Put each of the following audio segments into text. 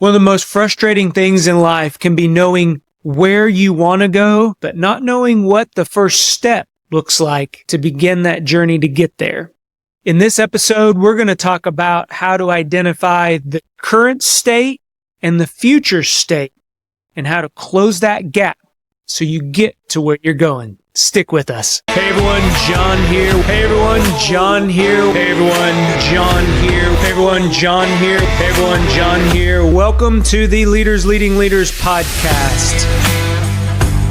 One of the most frustrating things in life can be knowing where you want to go, but not knowing what the first step looks like to begin that journey to get there. In this episode, we're going to talk about how to identify the current state and the future state and how to close that gap so you get to where you're going. Stick with us. Hey everyone, John here. Hey everyone, John here. Hey everyone, John here. Hey everyone, John here. Hey everyone, John here. Welcome to the Leaders Leading Leaders podcast.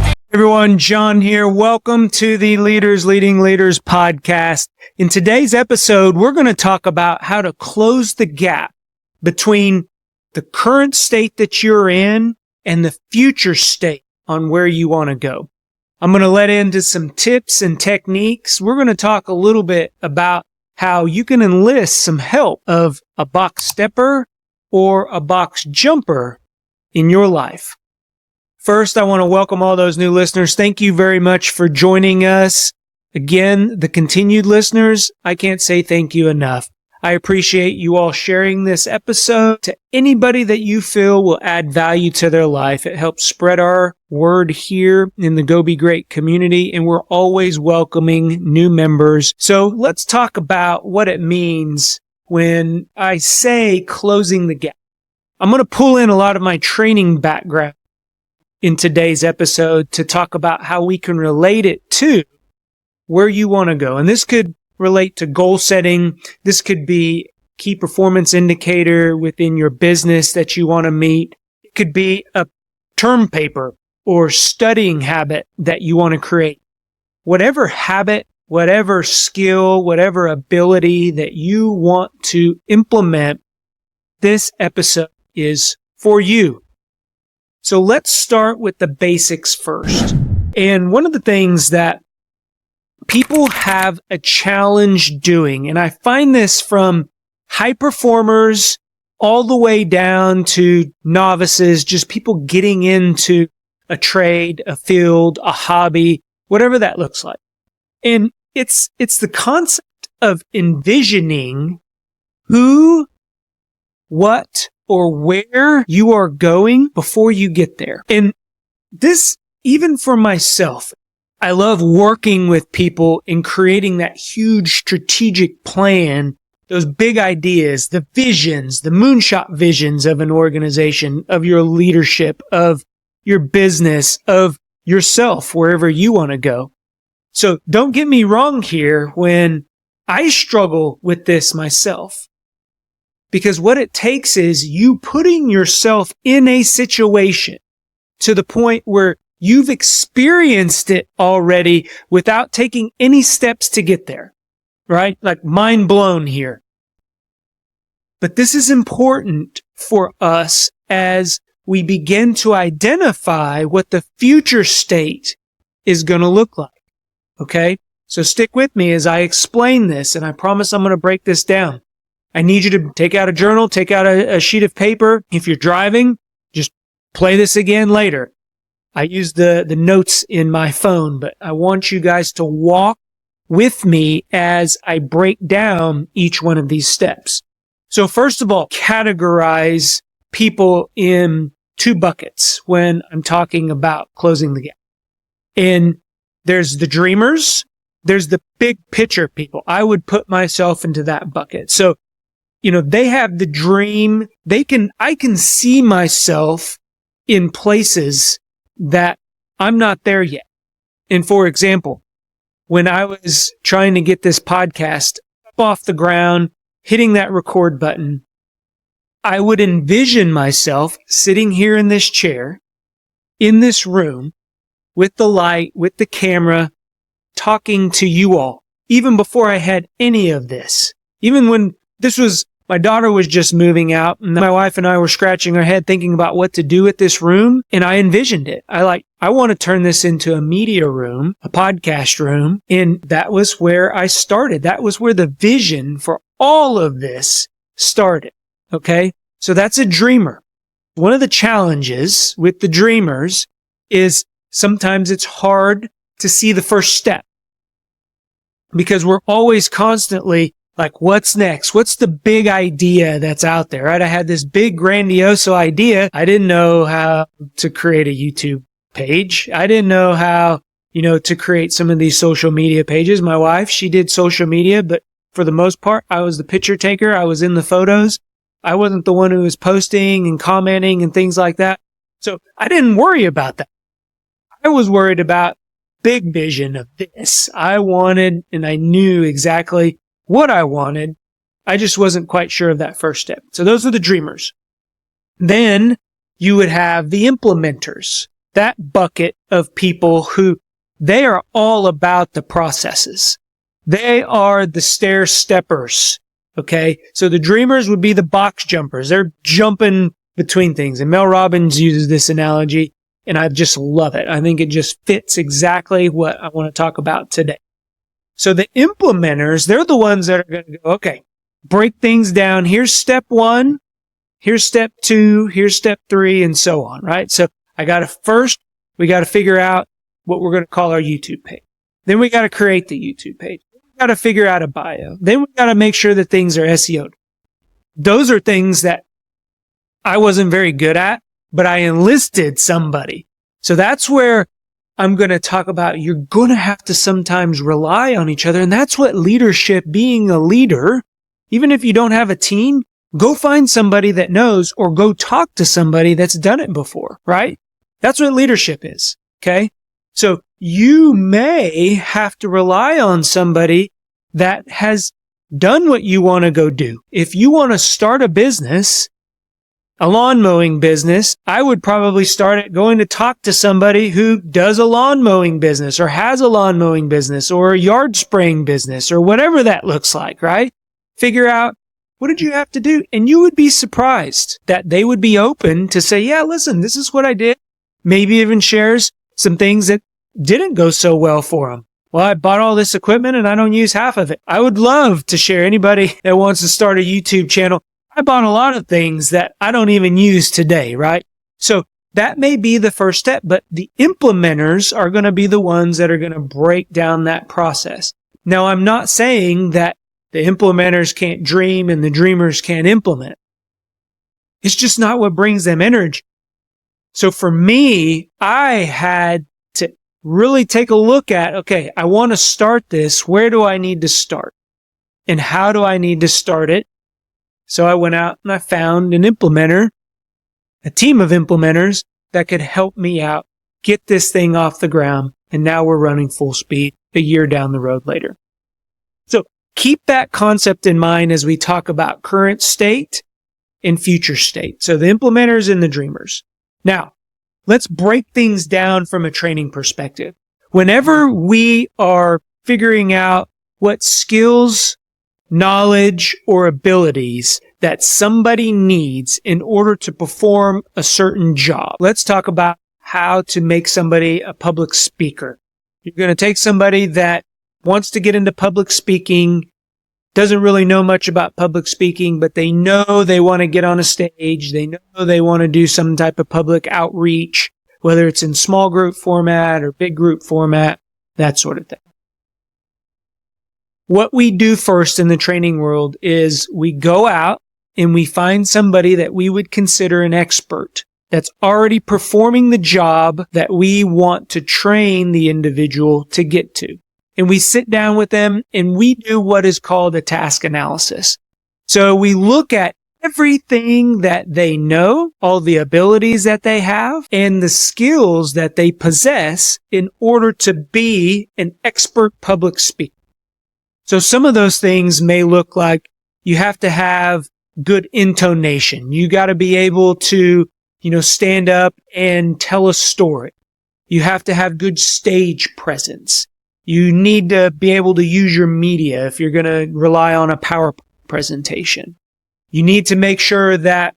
Hey everyone, John here. Welcome to the Leaders Leading Leaders podcast. In today's episode, we're going to talk about how to close the gap between the current state that you're in and the future state on where you want to go. I'm going to let into some tips and techniques. We're going to talk a little bit about how you can enlist some help of a box stepper or a box jumper in your life. First, I want to welcome all those new listeners. Thank you very much for joining us. Again, the continued listeners, I can't say thank you enough. I appreciate you all sharing this episode to anybody that you feel will add value to their life. It helps spread our word here in the Go Be Great community, and we're always welcoming new members. So let's talk about what it means when I say closing the gap. I'm going to pull in a lot of my training background in today's episode to talk about how we can relate it to where you want to go. And this could relate to goal setting. This could be key performance indicator within your business that you want to meet. It could be a term paper or studying habit that you want to create. Whatever habit, whatever skill, whatever ability that you want to implement, this episode is for you. So let's start with the basics first. And one of the things that people have a challenge doing, and I find this from high performers all the way down to novices, just people getting into a trade, a field, a hobby, whatever that looks like. And it's the concept of envisioning who, what, or where you are going before you get there. And this, even for myself, I love working with people and creating that huge strategic plan, those big ideas, the visions, the moonshot visions of an organization, of your leadership, of your business, of yourself, wherever you want to go. So don't get me wrong here when I struggle with this myself, because what it takes is you putting yourself in a situation to the point where you've experienced it already without taking any steps to get there, right? Like mind blown here. But this is important for us as we begin to identify what the future state is going to look like. Okay? So stick with me as I explain this, and I promise I'm going to break this down. I need you to take out a journal, take out a sheet of paper. If you're driving, just play this again later. I use the notes in my phone, but I want you guys to walk with me as I break down each one of these steps. So first of all, categorize people in two buckets when I'm talking about closing the gap. And there's the dreamers, there's the big picture people. I would put myself into that bucket. So, they have the dream. I can see myself in places that I'm not there yet. And for example, when I was trying to get this podcast up off the ground, hitting that record button, I would envision myself sitting here in this chair, in this room, with the light, with the camera, talking to you all, even before I had any of this. Even when my daughter was just moving out, and my wife and I were scratching our head thinking about what to do with this room, and I envisioned it. I want to turn this into a media room, a podcast room, and that was where I started. That was where the vision for all of this started, okay? So that's a dreamer. One of the challenges with the dreamers is sometimes it's hard to see the first step because we're always constantly Like, what's next? What's the big idea that's out there, right? I had this big grandiose idea. I didn't know how to create a YouTube page. I didn't know how, to create some of these social media pages. My wife, she did social media, but for the most part, I was the picture taker. I was in the photos. I wasn't the one who was posting and commenting and things like that. So I didn't worry about that. I was worried about big vision of this. I wanted, and I knew exactly what I wanted. I just wasn't quite sure of that first step. So those are the dreamers. Then you would have the implementers, that bucket of people who they are all about the processes. They are the stair steppers. Okay. So the dreamers would be the box jumpers. They're jumping between things. And Mel Robbins uses this analogy, and I just love it. I think it just fits exactly what I want to talk about today. So the implementers, they're the ones that are going to go, okay, break things down. Here's step 1. Here's step 2. Here's step 3, and so on, right? So we got to figure out what we're going to call our YouTube page. Then we got to create the YouTube page. We got to figure out a bio. Then we got to make sure that things are SEO'd. Those are things that I wasn't very good at, but I enlisted somebody. So that's where I'm going to talk about you're going to have to sometimes rely on each other. And that's what leadership, being a leader, even if you don't have a team, go find somebody that knows or go talk to somebody that's done it before, right? That's what leadership is. Okay. So you may have to rely on somebody that has done what you want to go do. If you want to start a business, a lawn mowing business, I would probably start it going to talk to somebody who does a lawn mowing business or has a lawn mowing business or a yard spraying business or whatever that looks like, right? Figure out, what did you have to do? And you would be surprised that they would be open to say, yeah, listen, this is what I did. Maybe even shares some things that didn't go so well for them. Well, I bought all this equipment and I don't use half of it. I would love to share anybody that wants to start a YouTube channel. I bought a lot of things that I don't even use today, right? So that may be the first step, but the implementers are going to be the ones that are going to break down that process. Now, I'm not saying that the implementers can't dream and the dreamers can't implement. It's just not what brings them energy. So for me, I had to really take a look at, okay, I want to start this. Where do I need to start? And how do I need to start it? So I went out and I found an implementer, a team of implementers that could help me out, get this thing off the ground. And now we're running full speed a year down the road later. So keep that concept in mind as we talk about current state and future state. So the implementers and the dreamers. Now, let's break things down from a training perspective. Whenever we are figuring out what skills, knowledge, or abilities that somebody needs in order to perform a certain job. Let's talk about how to make somebody a public speaker. You're going to take somebody that wants to get into public speaking, doesn't really know much about public speaking, but they know they want to get on a stage. They know they want to do some type of public outreach, whether it's in small group format or big group format, that sort of thing. What we do first in the training world is we go out and we find somebody that we would consider an expert that's already performing the job that we want to train the individual to get to. And we sit down with them and we do what is called a task analysis. So we look at everything that they know, all the abilities that they have, and the skills that they possess in order to be an expert public speaker. So some of those things may look like you have to have good intonation. You got to be able to, stand up and tell a story. You have to have good stage presence. You need to be able to use your media if you're going to rely on a PowerPoint presentation. You need to make sure that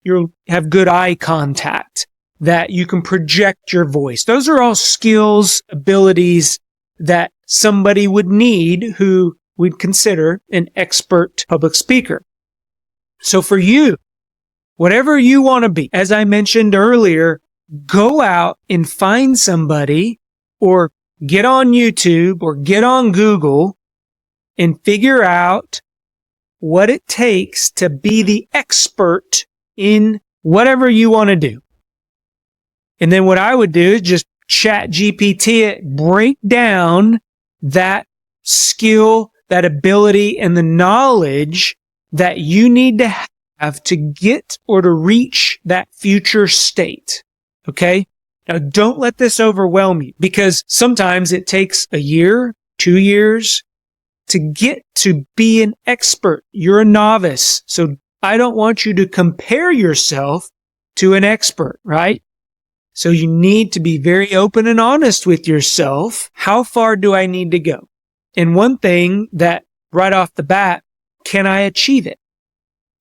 you have good eye contact, that you can project your voice. Those are all skills, abilities that somebody would need who we'd consider an expert public speaker. So for you, whatever you want to be, as I mentioned earlier, go out and find somebody or get on YouTube or get on Google and figure out what it takes to be the expert in whatever you want to do. And then what I would do is just chat GPT it, break down that skill, that ability, and the knowledge that you need to have to get or to reach that future state. Okay? Now, don't let this overwhelm you, because sometimes it takes a year, 2 years to get to be an expert. You're a novice. So I don't want you to compare yourself to an expert, right? So you need to be very open and honest with yourself. How far do I need to go? And one thing that right off the bat, can I achieve it?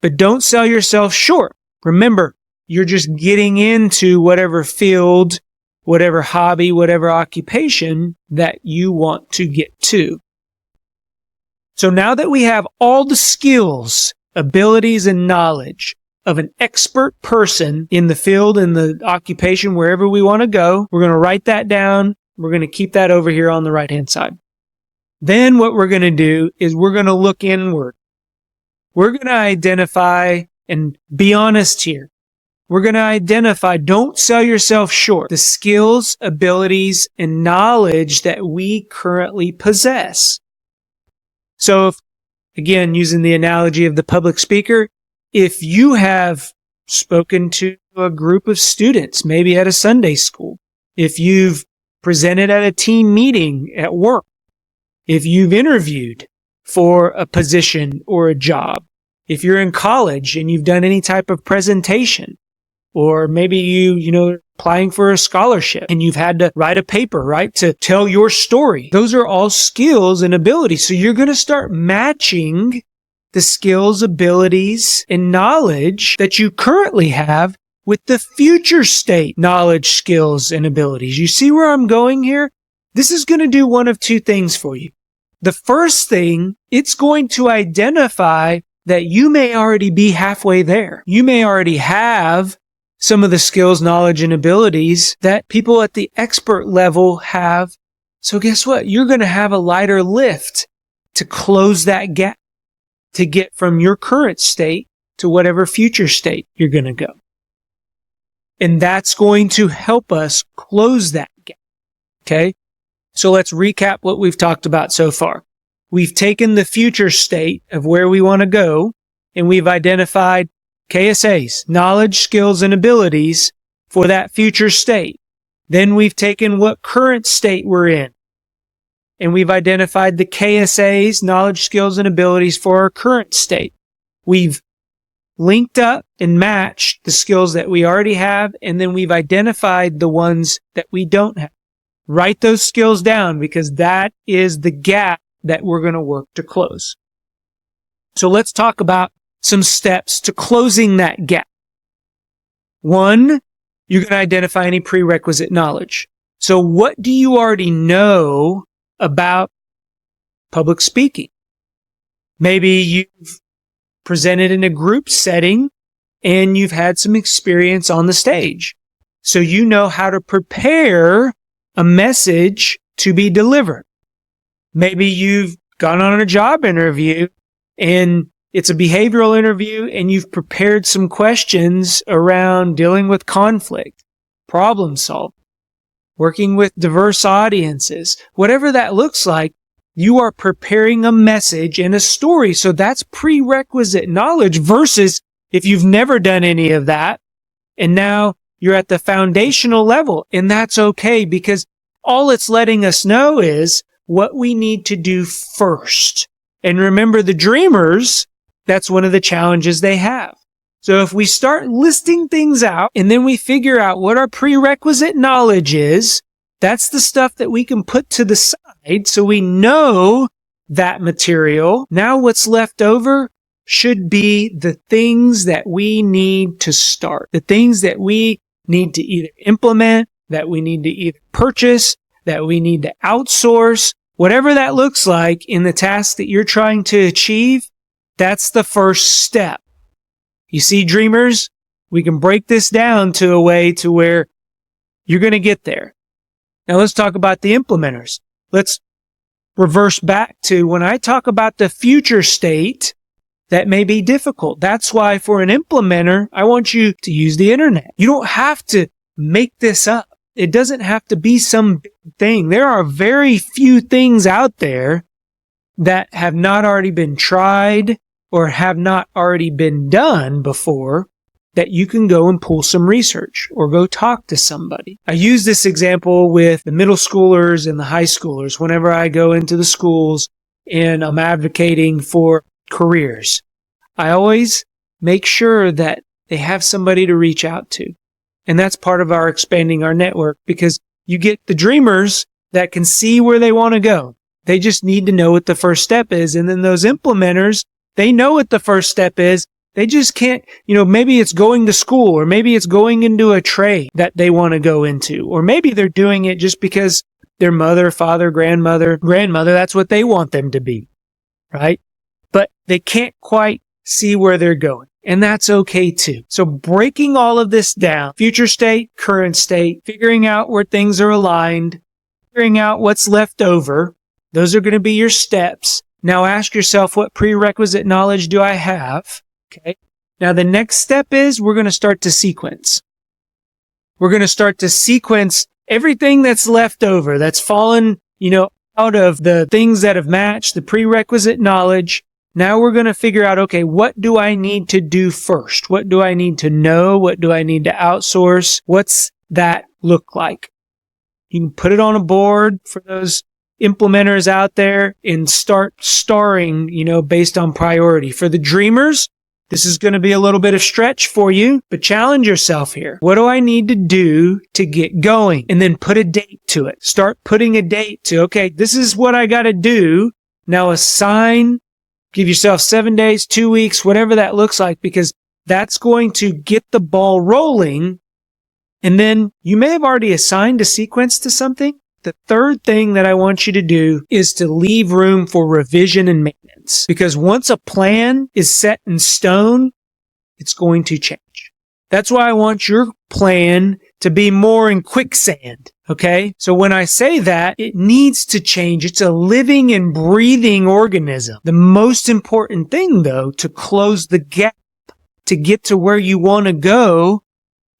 But don't sell yourself short. Remember, you're just getting into whatever field, whatever hobby, whatever occupation that you want to get to. So now that we have all the skills, abilities, and knowledge of an expert person in the field, in the occupation, wherever we want to go, we're going to write that down. We're going to keep that over here on the right-hand side. Then what we're going to do is we're going to look inward. We're going to identify, and be honest here, we're going to identify, don't sell yourself short, the skills, abilities, and knowledge that we currently possess. So if, again, using the analogy of the public speaker, if you have spoken to a group of students, maybe at a Sunday school, if you've presented at a team meeting at work, if you've interviewed for a position or a job, if you're in college and you've done any type of presentation, or maybe you applying for a scholarship and you've had to write a paper, right, to tell your story. Those are all skills and abilities. So you're going to start matching the skills, abilities, and knowledge that you currently have with the future state knowledge, skills, and abilities. You see where I'm going here? This is going to do one of two things for you. The first thing, it's going to identify that you may already be halfway there. You may already have some of the skills, knowledge, and abilities that people at the expert level have. So guess what? You're going to have a lighter lift to close that gap, to get from your current state to whatever future state you're going to go. And that's going to help us close that gap. Okay? So let's recap what we've talked about so far. We've taken the future state of where we want to go, and we've identified KSAs, knowledge, skills, and abilities for that future state. Then we've taken what current state we're in, and we've identified the KSAs, knowledge, skills, and abilities for our current state. We've linked up and matched the skills that we already have, and then we've identified the ones that we don't have. Write those skills down, because that is the gap that we're going to work to close. So let's talk about some steps to closing that gap. One, you're going to identify any prerequisite knowledge. So what do you already know about public speaking? Maybe you've presented in a group setting and you've had some experience on the stage. So you know how to prepare a message to be delivered. Maybe you've gone on a job interview and it's a behavioral interview and you've prepared some questions around dealing with conflict, problem solving, working with diverse audiences. Whatever that looks like, you are preparing a message and a story. So that's prerequisite knowledge versus if you've never done any of that and now you're at the foundational level, and that's okay, because all it's letting us know is what we need to do first. And remember, the dreamers, that's one of the challenges they have. So if we start listing things out and then we figure out what our prerequisite knowledge is, that's the stuff that we can put to the side so we know that material. Now what's left over should be the things that we need to start, the things that we need to either implement, that we need to either purchase, that we need to outsource. Whatever that looks like in the task that you're trying to achieve, that's the first step. You see, dreamers, we can break this down to a way to where you're going to get there. Now let's talk about the implementers. Let's reverse back to when I talk about the future state, that may be difficult. That's why for an implementer, I want you to use the internet. You don't have to make this up. It doesn't have to be some big thing. There are very few things out there that have not already been tried or have not already been done before that you can go and pull some research or go talk to somebody. I use this example with the middle schoolers and the high schoolers whenever I go into the schools and I'm advocating for careers. I always make sure that they have somebody to reach out to. And that's part of our expanding our network, because you get the dreamers that can see where they want to go. They just need to know what the first step is. And then those implementers, they know what the first step is. They just can't, maybe it's going to school, or maybe it's going into a trade that they want to go into, or maybe they're doing it just because their mother, father, grandmother, that's what they want them to be, right? But they can't quite see where they're going. And that's okay too. So breaking all of this down, future state, current state, figuring out where things are aligned, figuring out what's left over, those are going to be your steps. Now ask yourself, what prerequisite knowledge do I have? Okay. Now the next step is we're going to start to sequence. We're going to start to sequence everything that's left over, that's fallen, out of the things that have matched the prerequisite knowledge. Now we're going to figure out, okay, what do I need to do first? What do I need to know? What do I need to outsource? What's that look like? You can put it on a board for those implementers out there and start starring, based on priority. For the dreamers, this is going to be a little bit of stretch for you, but challenge yourself here. What do I need to do to get going? And then put a date to it. Start putting a date to, okay, this is what I got to do. Now give yourself 7 days, 2 weeks, whatever that looks like, because that's going to get the ball rolling. And then you may have already assigned a sequence to something. The third thing that I want you to do is to leave room for revision and maintenance, because once a plan is set in stone, it's going to change. That's why I want your plan to be more in quicksand. Okay. So when I say that, it needs to change. It's a living and breathing organism. The most important thing, though, to close the gap, to get to where you want to go,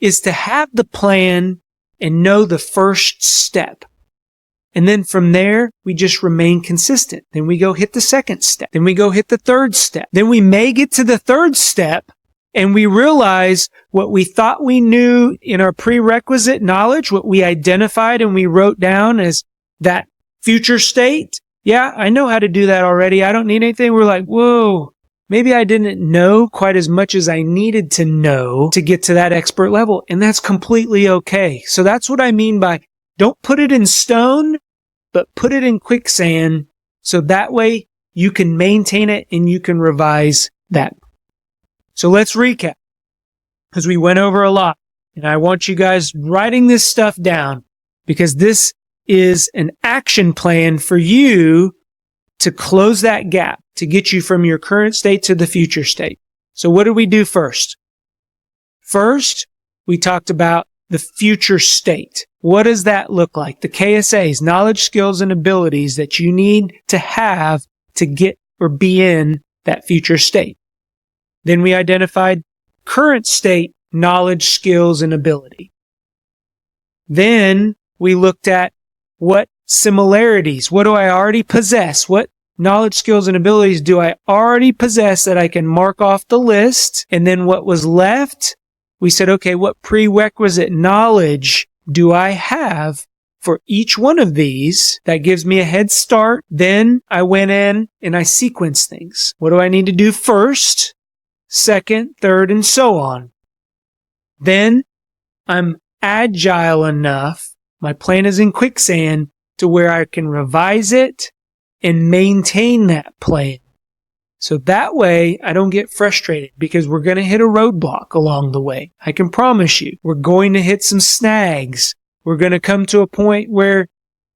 is to have the plan and know the first step. And then from there, we just remain consistent. Then we go hit the second step. Then we go hit the third step. Then we may get to the third step and we realize what we thought we knew in our prerequisite knowledge, what we identified and we wrote down as that future state. Yeah, I know how to do that already. I don't need anything. We're like, whoa, maybe I didn't know quite as much as I needed to know to get to that expert level. And that's completely okay. So that's what I mean by don't put it in stone, but put it in quicksand. So that way you can maintain it and you can revise that. So let's recap, because we went over a lot, and I want you guys writing this stuff down, because this is an action plan for you to close that gap, to get you from your current state to the future state. So what did we do first? First, we talked about the future state. What does that look like? The KSAs, knowledge, skills, and abilities that you need to have to get or be in that future state. Then we identified current state, knowledge, skills, and ability. Then we looked at what similarities, what do I already possess? What knowledge, skills, and abilities do I already possess that I can mark off the list? And then what was left, we said, okay, what prerequisite knowledge do I have for each one of these that gives me a head start? Then I went in and I sequenced things. What do I need to do first, second, third, and so on? Then I'm agile enough, my plan is in quicksand, to where I can revise it and maintain that plan. So that way I don't get frustrated, because we're going to hit a roadblock along the way. I can promise you, we're going to hit some snags. We're going to come to a point where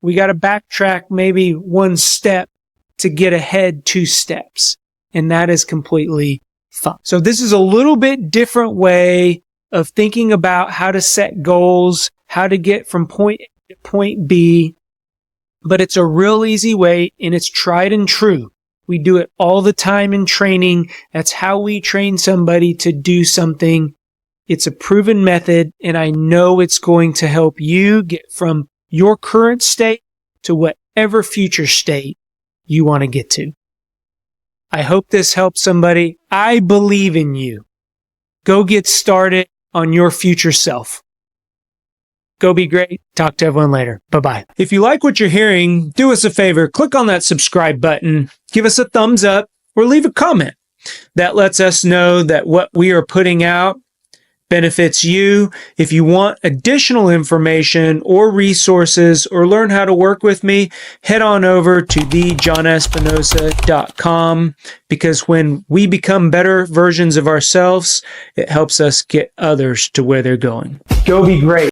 we got to backtrack maybe one step to get ahead 2 steps. And that is completely fine. So this is a little bit different way of thinking about how to set goals, how to get from point A to point B. But it's a real easy way, and it's tried and true. We do it all the time in training. That's how we train somebody to do something. It's a proven method, and I know it's going to help you get from your current state to whatever future state you want to get to. I hope this helps somebody. I believe in you. Go get started on your future self. Go be great. Talk to everyone later. Bye-bye. If you like what you're hearing, do us a favor. Click on that subscribe button. Give us a thumbs up or leave a comment. That lets us know that what we are putting out benefits you. If you want additional information or resources or learn how to work with me, head on over to thejohnespinosa.com, because when we become better versions of ourselves, it helps us get others to where they're going. Go be great.